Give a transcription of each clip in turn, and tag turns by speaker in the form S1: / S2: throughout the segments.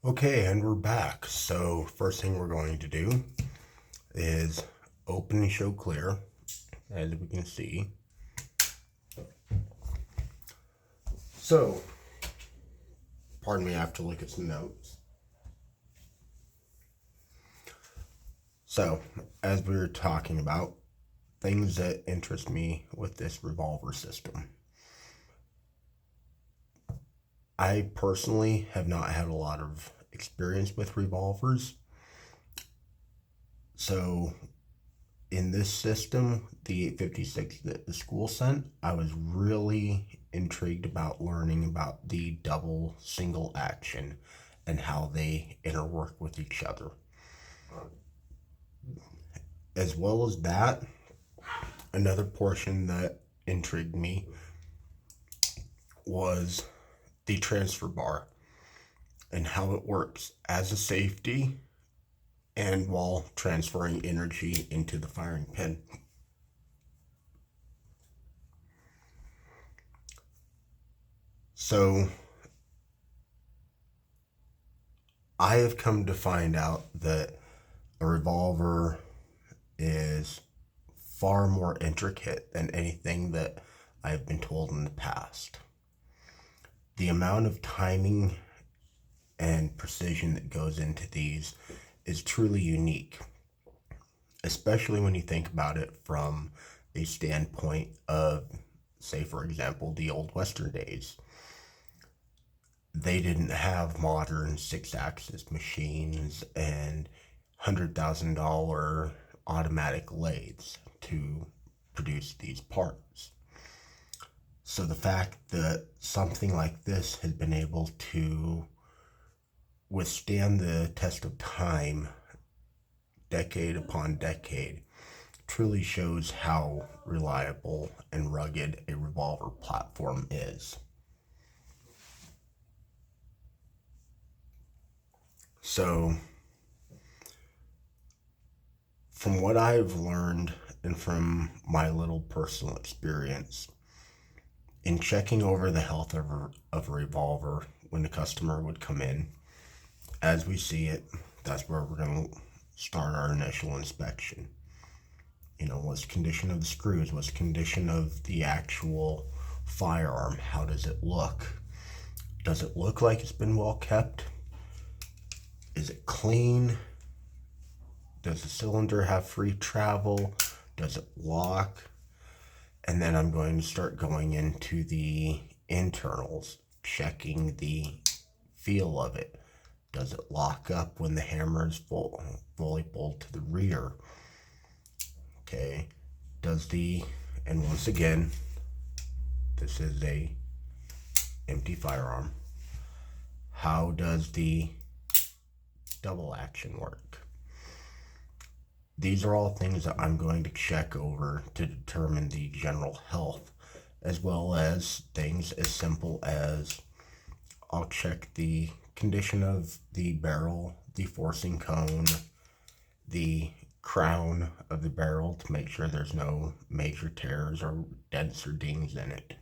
S1: Okay, and we're back. So, first thing we're going to do is open and show clear, as we can see. So, pardon me, I have to look at some notes. So, as we were talking about, things that interest me with this revolver system. I personally have not had a lot of experience with revolvers. So, in this system, the 856 that the school sent, I was really intrigued about learning about the double single action and how they interwork with each other. As well as that, another portion that intrigued me was the transfer bar and how it works as a safety and while transferring energy into the firing pin. So I have come to find out that a revolver is far more intricate than anything that I've been told in the past. The amount of timing and precision that goes into these is truly unique, especially when you think about it from a standpoint of, say, for example, the old Western days. They didn't have modern 6-axis machines and $100,000 automatic lathes to produce these parts. So the fact that something like this has been able to withstand the test of time, decade upon decade, truly shows how reliable and rugged a revolver platform is. So, from what I've learned and from my little personal experience, in checking over the health of a revolver when the customer would come in, as we see it, that's where we're going to start our initial inspection. What's the condition of the screws? What's the condition of the actual firearm? How does it look? Does it look like it's been well kept? Is it clean? Does the cylinder have free travel? Does it lock? And then I'm going to start going into the internals, checking the feel of it. Does it lock up when the hammer is fully pulled to the rear? Okay. And once again, this is a empty firearm. How does the double action work? These are all things that I'm going to check over to determine the general health, as well as things as simple as I'll check the condition of the barrel, the forcing cone, the crown of the barrel to make sure there's no major tears or dents or dings in it.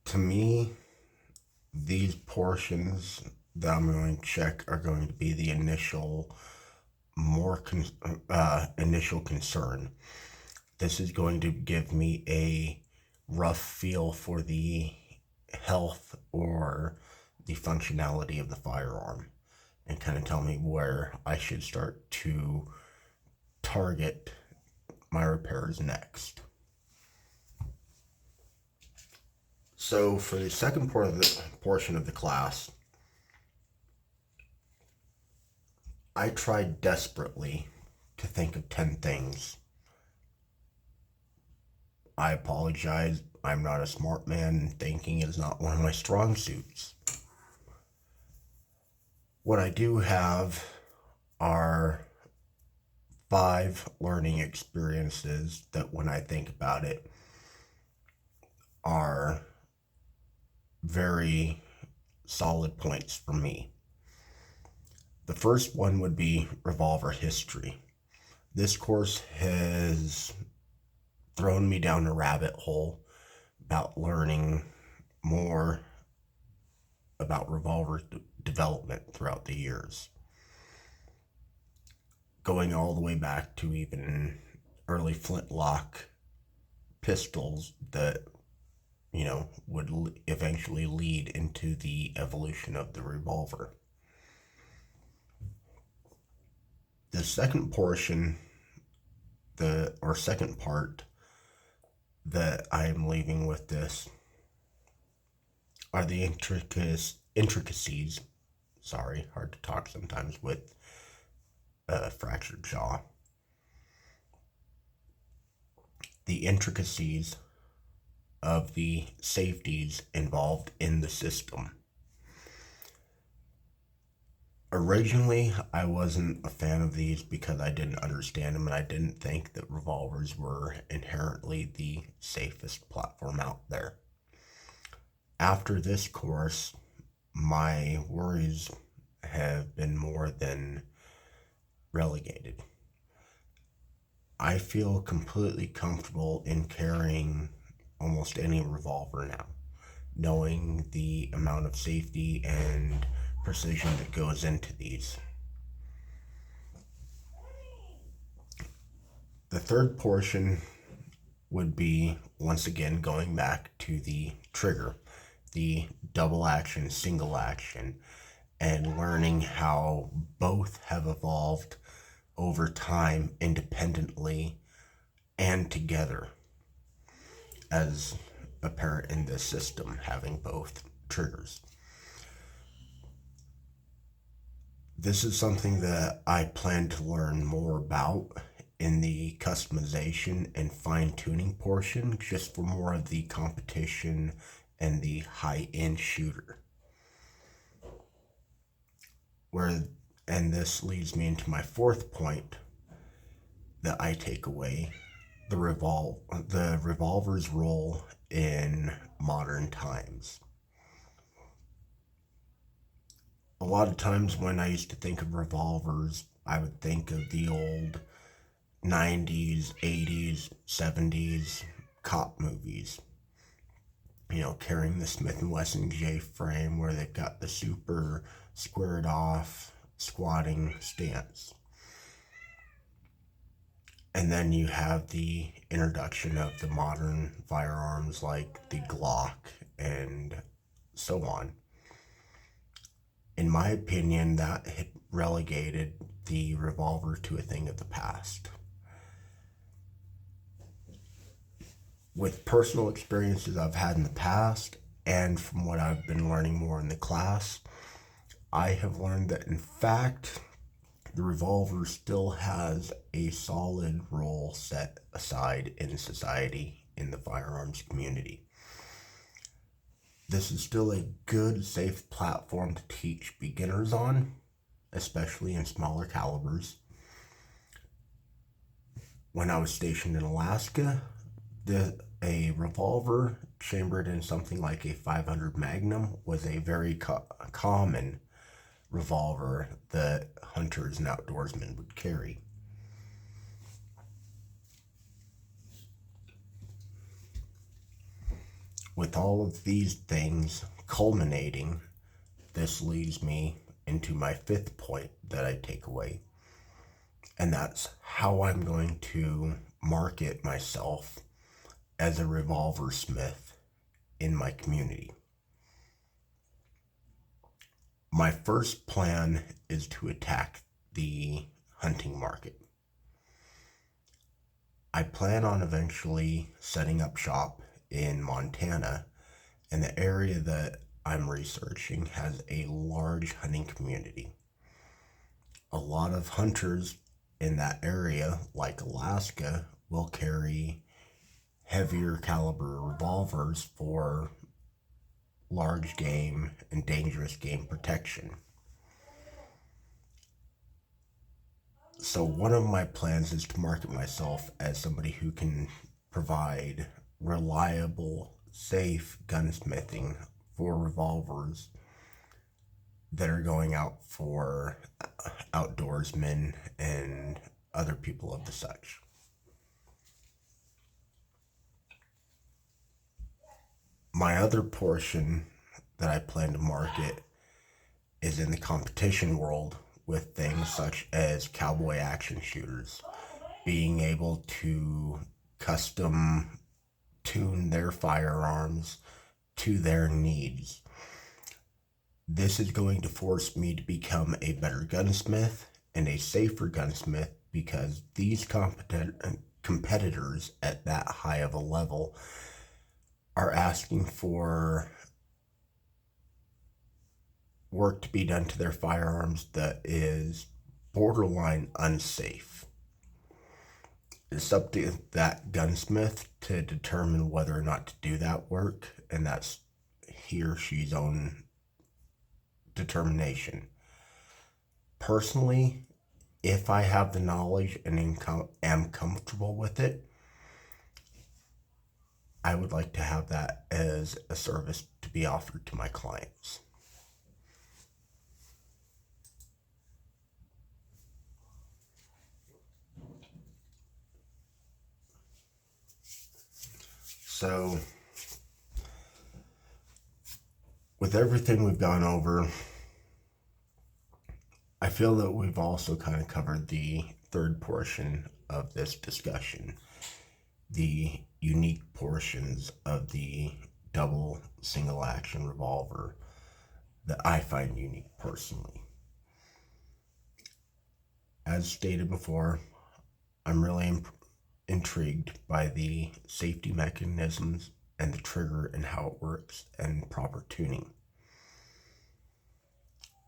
S1: To me, these portions that I'm going to check are going to be the initial initial concern. This is going to give me a rough feel for the health or the functionality of the firearm and kind of tell me where I should start to target my repairs next. So for the second portion of the class, I tried desperately to think of 10 things. I apologize. I'm not a smart man, and thinking is not one of my strong suits. What I do have are 5 learning experiences that, when I think about it, are very solid points for me. The first one would be revolver history. This course has thrown me down a rabbit hole about learning more about revolver development throughout the years, going all the way back to even early flintlock pistols that would eventually lead into the evolution of the revolver. The second portion, second part that I am leaving with this are the intricacies. Sorry, hard to talk sometimes with a fractured jaw. The intricacies of the safeties involved in the system. Originally, I wasn't a fan of these because I didn't understand them and I didn't think that revolvers were inherently the safest platform out there. After this course, my worries have been more than relegated. I feel completely comfortable in carrying almost any revolver now, knowing the amount of safety and precision that goes into these. The third portion would be, once again, going back to the trigger, the double action, single action, and learning how both have evolved over time independently and together, as apparent in this system having both triggers. This is something that I plan to learn more about in the customization and fine-tuning portion, just for more of the competition and the high-end shooter. And this leads me into my fourth point that I take away, the revolver's role in modern times. A lot of times when I used to think of revolvers, I would think of the old 90s, 80s, 70s cop movies. Carrying the Smith & Wesson J-frame where they've got the super squared off squatting stance. And then you have the introduction of the modern firearms like the Glock and so on. In my opinion, that had relegated the revolver to a thing of the past. With personal experiences I've had in the past, and from what I've been learning more in the class, I have learned that in fact, the revolver still has a solid role set aside in society, in the firearms community. This is still a good, safe platform to teach beginners on, especially in smaller calibers. When I was stationed in Alaska, a revolver chambered in something like a 500 Magnum was a very common revolver that hunters and outdoorsmen would carry. With all of these things culminating, this leads me into my fifth point that I take away, and that's how I'm going to market myself as a revolver smith in my community. My first plan is to attack the hunting market. I plan on eventually setting up shop in Montana, and the area that I'm researching has a large hunting community. A lot of hunters in that area, like Alaska, will carry heavier caliber revolvers for large game and dangerous game protection. So one of my plans is to market myself as somebody who can provide reliable, safe gunsmithing for revolvers that are going out for outdoorsmen and other people of the such. My other portion that I plan to market is in the competition world with things such as cowboy action shooters, being able to custom tune their firearms to their needs. This is going to force me to become a better gunsmith and a safer gunsmith, because these competitors at that high of a level are asking for work to be done to their firearms that is borderline unsafe. It's up to that gunsmith to determine whether or not to do that work, and that's he or she's own determination. Personally, if I have the knowledge and am comfortable with it, I would like to have that as a service to be offered to my clients. So, with everything we've gone over, I feel that we've also kind of covered the third portion of this discussion, the unique portions of the double single action revolver that I find unique personally. As stated before, I'm really intrigued by the safety mechanisms and the trigger and how it works and proper tuning.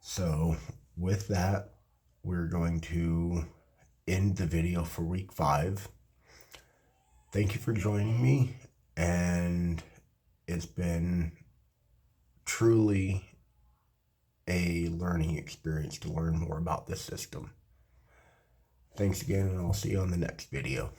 S1: So with that, we're going to end the video for week 5. Thank you for joining me, and it's been truly a learning experience to learn more about this system. Thanks again, and I'll see you on the next video.